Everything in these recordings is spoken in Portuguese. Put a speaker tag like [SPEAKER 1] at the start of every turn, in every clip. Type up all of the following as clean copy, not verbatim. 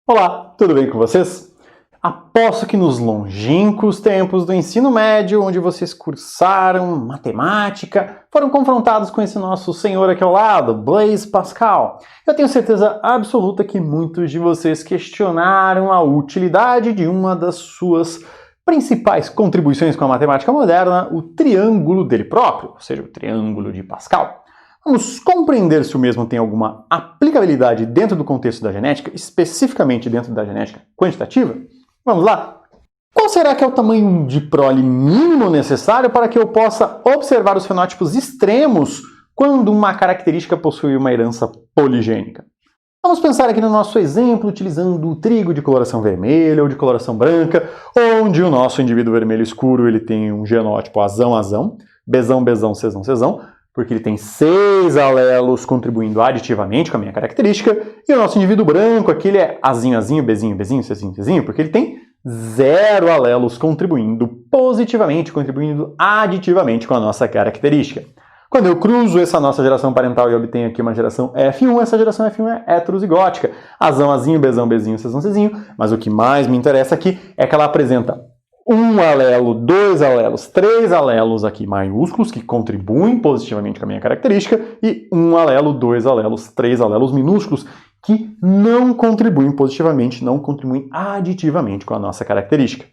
[SPEAKER 1] Olá, tudo bem com vocês? Aposto que nos longínquos tempos do ensino médio, onde vocês cursaram matemática, foram confrontados com esse nosso senhor aqui ao lado, Blaise Pascal. Eu tenho certeza absoluta que muitos de vocês questionaram a utilidade de uma das suas principais contribuições com a matemática moderna, o triângulo dele próprio, ou seja, o triângulo de Pascal. Vamos compreender se o mesmo tem alguma aplicabilidade dentro do contexto da genética, especificamente dentro da genética quantitativa? Vamos lá? Qual será que é o tamanho de prole mínimo necessário para que eu possa observar os fenótipos extremos quando uma característica possui uma herança poligênica? Vamos pensar aqui no nosso exemplo utilizando o trigo de coloração vermelha ou de coloração branca, onde o nosso indivíduo vermelho escuro ele tem um genótipo azão-azão, bezão-bezão, cesão-cesão, porque ele tem 6 alelos contribuindo aditivamente com a minha característica, e o nosso indivíduo branco aqui ele é azinho-azinho, bezinho-bezinho, cezinho-cezinho, porque ele tem 0 alelos contribuindo positivamente, contribuindo aditivamente com a nossa característica. Quando eu cruzo essa nossa geração parental e obtenho aqui uma geração F1, essa geração F1 é heterozigótica. Azão-azinho, bezão-bezinho, cezão-cezinho, mas o que mais me interessa aqui é que ela apresenta 1 alelo, 2 alelos, 3 alelos aqui maiúsculos que contribuem positivamente com a minha característica e 1 alelo, 2 alelos, 3 alelos minúsculos que não contribuem positivamente, não contribuem aditivamente com a nossa característica.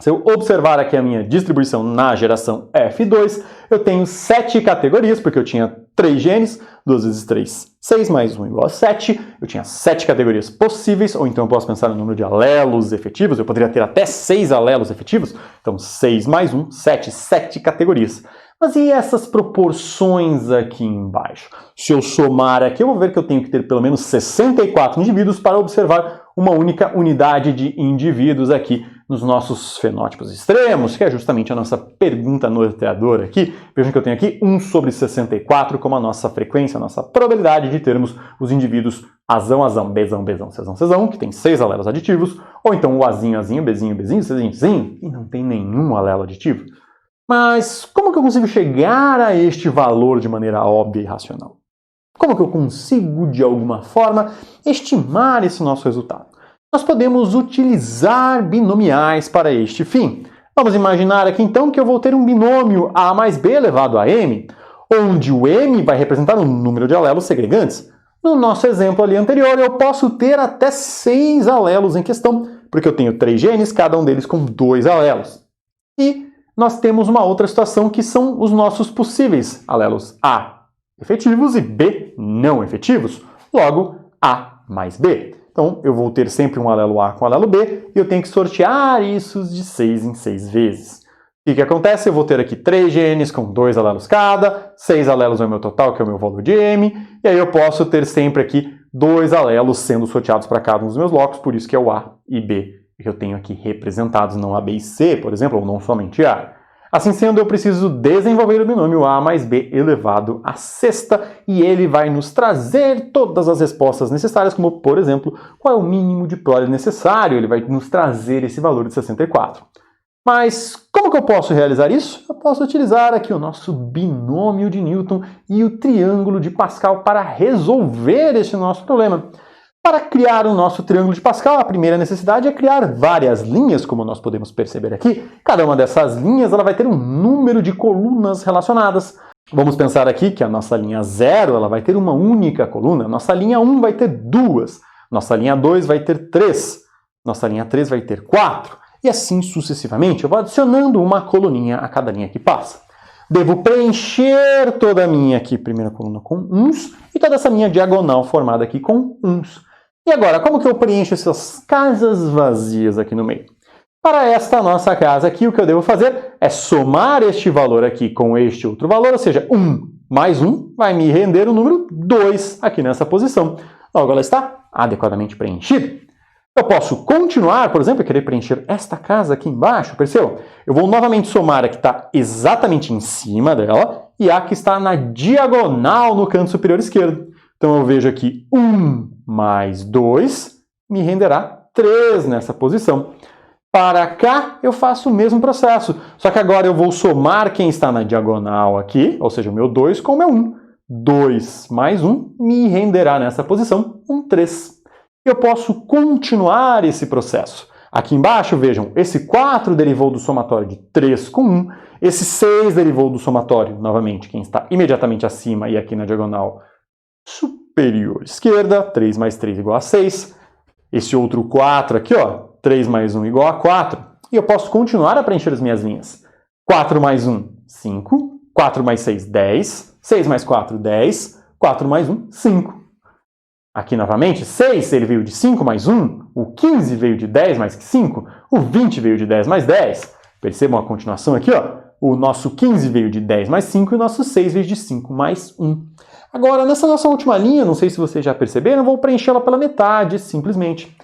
[SPEAKER 1] Se eu observar aqui a minha distribuição na geração F2, eu tenho 7 categorias, porque eu tinha 3 genes, 2 vezes 3, 6 mais 1 igual a 7. Eu tinha 7 categorias possíveis, ou então eu posso pensar no número de alelos efetivos, eu poderia ter até 6 alelos efetivos, então 6 mais 1, 7 categorias. Mas e essas proporções aqui embaixo? Se eu somar aqui, eu vou ver que eu tenho que ter pelo menos 64 indivíduos para observar uma única unidade de indivíduos aqui nos nossos fenótipos extremos, que é justamente a nossa pergunta norteadora aqui. Vejam que eu tenho aqui 1 sobre 64 como a nossa frequência, a nossa probabilidade de termos os indivíduos azão-azão, bezão-bezão, cezão-cezão, que tem 6 alelos aditivos, ou então o azinho-azinho, bezinho-bezinho, cezinho-cezinho, e não tem nenhum alelo aditivo. Mas como que eu consigo chegar a este valor de maneira óbvia e racional? Como que eu consigo, de alguma forma, estimar esse nosso resultado? Nós podemos utilizar binomiais para este fim. Vamos imaginar aqui então que eu vou ter um binômio A mais B elevado a M, onde o M vai representar um número de alelos segregantes. No nosso exemplo ali anterior, eu posso ter até 6 alelos em questão, porque eu tenho 3 genes, cada um deles com 2 alelos. E nós temos uma outra situação que são os nossos possíveis alelos A efetivos e B não efetivos, logo A mais B. Então, eu vou ter sempre um alelo A com alelo B e eu tenho que sortear isso de 6 em 6 vezes. O que acontece? Eu vou ter aqui 3 genes com 2 alelos cada, 6 alelos é o meu total, que é o meu valor de M, e aí eu posso ter sempre aqui 2 alelos sendo sorteados para cada um dos meus blocos, por isso que é o A e B que eu tenho aqui representados, não A, B e C, por exemplo, ou não somente A. Assim sendo, eu preciso desenvolver o binômio A mais B elevado à sexta e ele vai nos trazer todas as respostas necessárias, como, por exemplo, qual é o mínimo de prole necessário, ele vai nos trazer esse valor de 64. Mas como que eu posso realizar isso? Eu posso utilizar aqui o nosso binômio de Newton e o triângulo de Pascal para resolver esse nosso problema. Para criar o nosso triângulo de Pascal, a primeira necessidade é criar várias linhas, como nós podemos perceber aqui. Cada uma dessas linhas ela vai ter um número de colunas relacionadas. Vamos pensar aqui que a nossa linha 0 ela vai ter uma única coluna, nossa linha 1 vai ter 2, nossa linha 2 vai ter 3, nossa linha 3 vai ter 4, e assim sucessivamente. Eu vou adicionando uma coluninha a cada linha que passa. Devo preencher toda a minha aqui primeira coluna com uns e toda essa minha diagonal formada aqui com uns. E agora, como que eu preencho essas casas vazias aqui no meio? Para esta nossa casa aqui, o que eu devo fazer é somar este valor aqui com este outro valor, ou seja, 1 mais 1 vai me render o número 2 aqui nessa posição. Logo, ela está adequadamente preenchida. Eu posso continuar, por exemplo, e querer preencher esta casa aqui embaixo, percebam? Eu vou novamente somar a que está exatamente em cima dela e a que está na diagonal no canto superior esquerdo. Então eu vejo aqui 1 mais 2 me renderá 3 nessa posição. Para cá eu faço o mesmo processo, só que agora eu vou somar quem está na diagonal aqui, ou seja, o meu 2 com o meu 1. 2 mais 1 me renderá nessa posição um 3. Eu posso continuar esse processo. Aqui embaixo, vejam, esse 4 derivou do somatório de 3 com 1, esse 6 derivou do somatório, novamente, quem está imediatamente acima e aqui na diagonal superior esquerda, 3 mais 3 igual a 6. Esse outro 4 aqui, ó, 3 mais 1 igual a 4. E eu posso continuar a preencher as minhas linhas. 4 mais 1, 5. 4 mais 6, 10. 6 mais 4, 10. 4 mais 1, 5. Aqui novamente, 6 ele veio de 5 mais 1. O 15 veio de 10 mais 5. O 20 veio de 10 mais 10. Percebam a continuação aqui, ó. O nosso 15 veio de 10 mais 5 e o nosso 6 veio de 5 mais 1. Agora, nessa nossa última linha, não sei se vocês já perceberam, eu vou preenchê-la pela metade, simplesmente.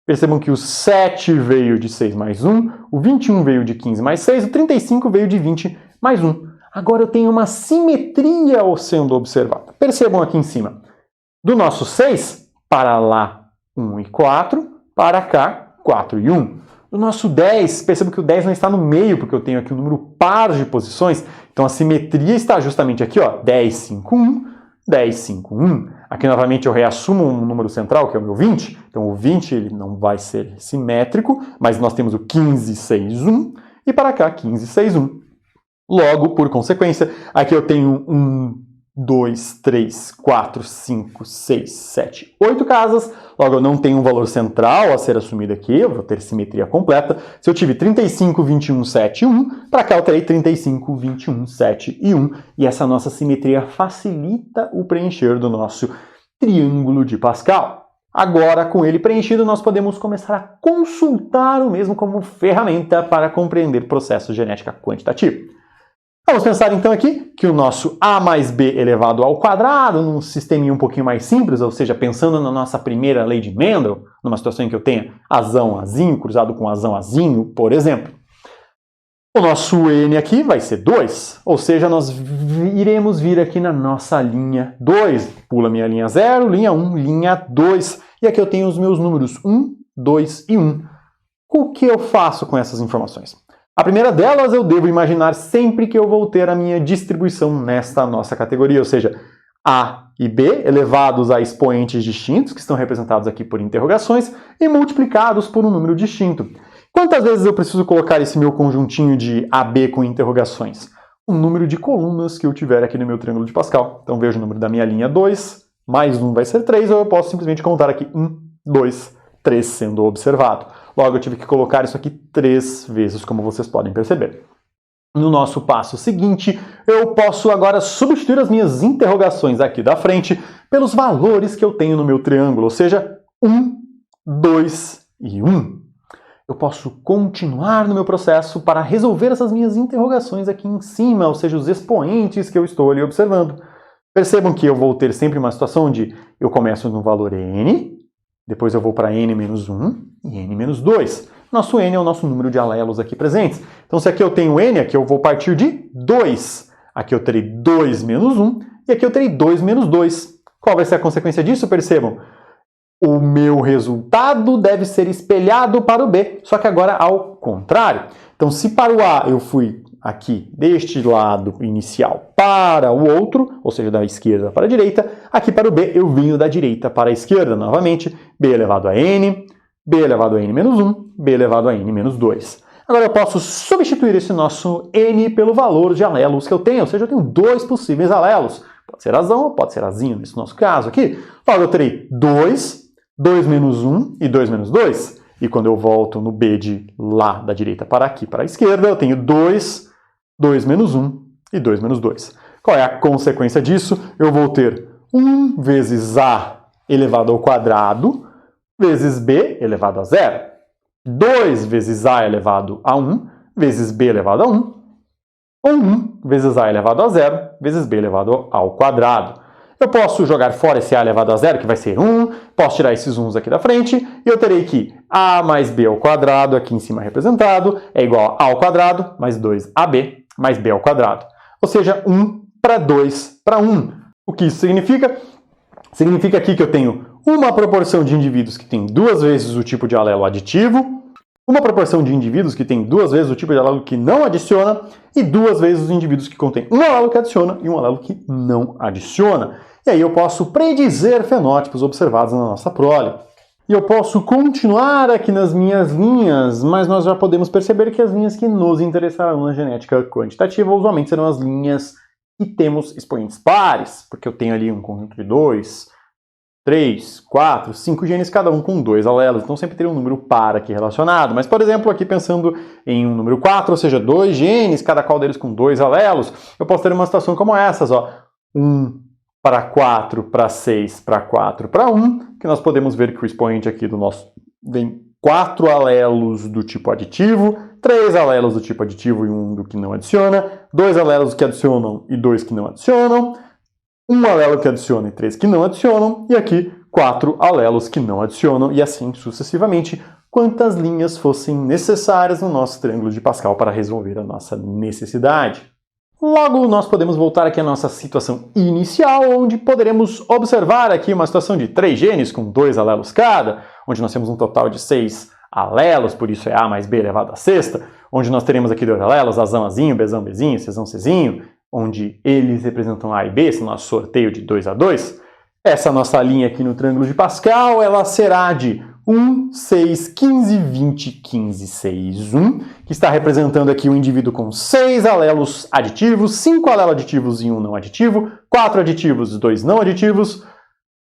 [SPEAKER 1] Percebam que o 7 veio de 6 mais 1, o 21 veio de 15 mais 6, o 35 veio de 20 mais 1. Agora eu tenho uma simetria sendo observada. Percebam aqui em cima. Do nosso 6, para lá 1 e 4, para cá 4 e 1. Do nosso 10, percebam que o 10 não está no meio, porque eu tenho aqui um número par de posições, então a simetria está justamente aqui, ó, 10, 5, 1, 10, 5, 1. Aqui novamente eu reassumo um número central, que é o meu 20, então o 20 ele não vai ser simétrico, mas nós temos o 15, 6, 1, e para cá 15, 6, 1. Logo, por consequência, aqui eu tenho 1, 2, 3, 4, 5, 6, 7, 8 casas. Logo, eu não tenho um valor central a ser assumido aqui, eu vou ter simetria completa. Se eu tive 35, 21, 7 e 1, para cá eu terei 35, 21, 7 e 1. E essa nossa simetria facilita o preencher do nosso triângulo de Pascal. Agora, com ele preenchido, nós podemos começar a consultar o mesmo como ferramenta para compreender processos de genética quantitativa. Vamos pensar então aqui que o nosso a mais b elevado ao quadrado, num sisteminha um pouquinho mais simples, ou seja, pensando na nossa primeira lei de Mendel, numa situação em que eu tenha azão, azinho, cruzado com azão, azinho, por exemplo. O nosso n aqui vai ser 2, ou seja, nós iremos vir aqui na nossa linha 2. Pula minha linha 0, linha 1, linha 2. E aqui eu tenho os meus números 1, 2 e 1. O que eu faço com essas informações? A primeira delas, eu devo imaginar sempre que eu vou ter a minha distribuição nesta nossa categoria, ou seja, A e B elevados a expoentes distintos, que estão representados aqui por interrogações, e multiplicados por um número distinto. Quantas vezes eu preciso colocar esse meu conjuntinho de AB com interrogações? O número de colunas que eu tiver aqui no meu triângulo de Pascal. Então vejo o número da minha linha 2, mais 1 vai ser 3, ou eu posso simplesmente contar aqui 1, 2, 3 sendo observado. Logo, eu tive que colocar isso aqui 3 vezes, como vocês podem perceber. No nosso passo seguinte, eu posso agora substituir as minhas interrogações aqui da frente pelos valores que eu tenho no meu triângulo, ou seja, 1, 2 e 1. Eu posso continuar no meu processo para resolver essas minhas interrogações aqui em cima, ou seja, os expoentes que eu estou ali observando. Percebam que eu vou ter sempre uma situação onde eu começo no valor n, depois eu vou para n menos 1 e n menos 2. Nosso n é o nosso número de alelos aqui presentes. Então, se aqui eu tenho n, aqui eu vou partir de 2. Aqui eu terei 2 menos 1 e aqui eu terei 2 menos 2. Qual vai ser a consequência disso? Percebam. O meu resultado deve ser espelhado para o B, só que agora ao contrário. Então, se para o A eu fui aqui deste lado inicial para o outro, ou seja, da esquerda para a direita, aqui para o B eu venho da direita para a esquerda novamente, B elevado a n, B elevado a n menos 1, B elevado a n menos 2. Agora eu posso substituir esse nosso n pelo valor de alelos que eu tenho, ou seja, eu tenho 2 possíveis alelos. Pode ser azão ou pode ser azinho, nesse nosso caso aqui. Logo eu terei 2, 2 menos 1 e 2 menos 2. E quando eu volto no B de lá da direita para aqui, para a esquerda, eu tenho 2, 2 menos 1 e 2 menos 2. Qual é a consequência disso? Eu vou ter 1 vezes A elevado ao quadrado vezes B elevado a 0. 2 vezes A elevado a 1 vezes B elevado a 1. Ou 1 vezes A elevado a 0 vezes B elevado ao quadrado. Eu posso jogar fora esse A elevado a 0, que vai ser 1, posso tirar esses 1's aqui da frente, e eu terei que A mais B ao quadrado, aqui em cima representado, é igual a A ao quadrado mais 2AB mais B ao quadrado. Ou seja, 1 para 2 para 1. O que isso significa? Significa aqui que eu tenho uma proporção de indivíduos que tem 2 vezes o tipo de alelo aditivo, uma proporção de indivíduos que tem 2 vezes o tipo de alelo que não adiciona e 2 vezes os indivíduos que contêm um alelo que adiciona e um alelo que não adiciona. E aí eu posso predizer fenótipos observados na nossa prole. E eu posso continuar aqui nas minhas linhas, mas nós já podemos perceber que as linhas que nos interessarão na genética quantitativa usualmente serão as linhas que temos expoentes pares, porque eu tenho ali um conjunto de 2, 3, 4, 5 genes, cada um com 2 alelos, então sempre teria um número par aqui relacionado. Mas, por exemplo, aqui pensando em um número 4, ou seja, 2 genes, cada qual deles com 2 alelos, eu posso ter uma situação como essas, ó, 1 para 4 para 6 para 4 para 1, que nós podemos ver que o expoente aqui do nosso vem 4 alelos do tipo aditivo, 3 alelos do tipo aditivo e 1 do que não adiciona, 2 alelos que adicionam e 2 que não adicionam, 1 alelo que adiciona e 3 que não adicionam, e aqui 4 alelos que não adicionam, e assim sucessivamente, quantas linhas fossem necessárias no nosso triângulo de Pascal para resolver a nossa necessidade. Logo, nós podemos voltar aqui à nossa situação inicial, onde poderemos observar aqui uma situação de 3 genes com 2 alelos cada, onde nós temos um total de 6 alelos, por isso é A mais B elevado à sexta, onde nós teremos aqui 2 alelos, Azão, Azinho, Bzão, Bzinho, Czão, Czinho, onde eles representam A e B, esse nosso sorteio de 2 a 2. Essa nossa linha aqui no triângulo de Pascal, ela será de 1, 6, 15, 20, 15, 6, 1, que está representando aqui o indivíduo com 6 alelos aditivos, 5 alelos aditivos e 1 não aditivo, 4 aditivos e 2 não aditivos,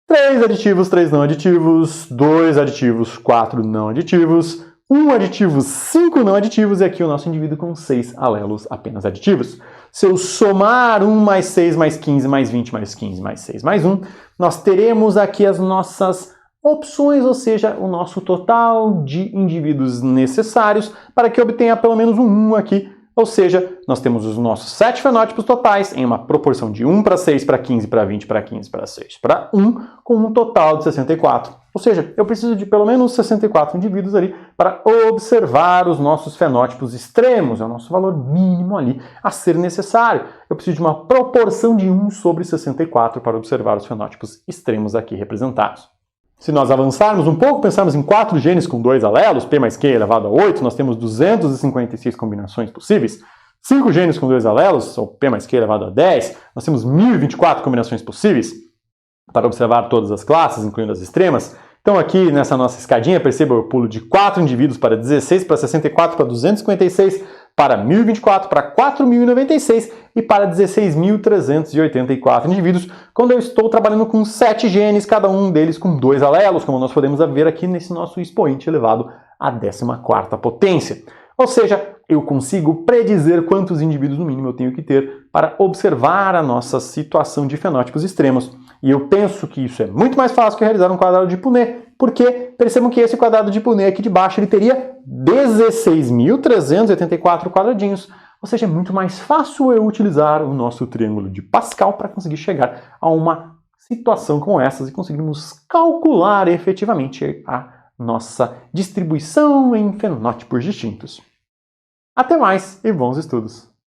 [SPEAKER 1] 3 aditivos, 3 não aditivos, 2 aditivos, 4 não aditivos, 1 aditivo, 5 não aditivos, e aqui o nosso indivíduo com 6 alelos apenas aditivos. Se eu somar 1 mais 6 mais 15 mais 20 mais 15 mais 6 mais 1, nós teremos aqui as nossas opções, ou seja, o nosso total de indivíduos necessários para que obtenha pelo menos um 1 aqui. Ou seja, nós temos os nossos 7 fenótipos totais em uma proporção de 1 para 6 para 15 para 20 para 15 para 6 para 1, com um total de 64. Ou seja, eu preciso de pelo menos 64 indivíduos ali para observar os nossos fenótipos extremos, é o nosso valor mínimo ali a ser necessário. Eu preciso de uma proporção de 1 sobre 64 para observar os fenótipos extremos aqui representados. Se nós avançarmos um pouco, pensarmos em 4 genes com 2 alelos, P mais Q elevado a 8, nós temos 256 combinações possíveis. 5 genes com 2 alelos, ou P mais Q elevado a 10, nós temos 1024 combinações possíveis para observar todas as classes, incluindo as extremas. Então aqui nessa nossa escadinha, perceba, eu pulo de 4 indivíduos para 16, para 64, para 256, para 1024, para 4096 e para 16.384 indivíduos, quando eu estou trabalhando com 7 genes, cada um deles com 2 alelos, como nós podemos ver aqui nesse nosso expoente elevado à 14ª potência. Ou seja, eu consigo predizer quantos indivíduos no mínimo eu tenho que ter para observar a nossa situação de fenótipos extremos. E eu penso que isso é muito mais fácil que realizar um quadrado de Punnett, porque percebam que esse quadrado de Punnett aqui de baixo ele teria 16.384 quadradinhos. Ou seja, é muito mais fácil eu utilizar o nosso triângulo de Pascal para conseguir chegar a uma situação como essas e conseguirmos calcular efetivamente a nossa distribuição em fenótipos distintos. Até mais e bons estudos!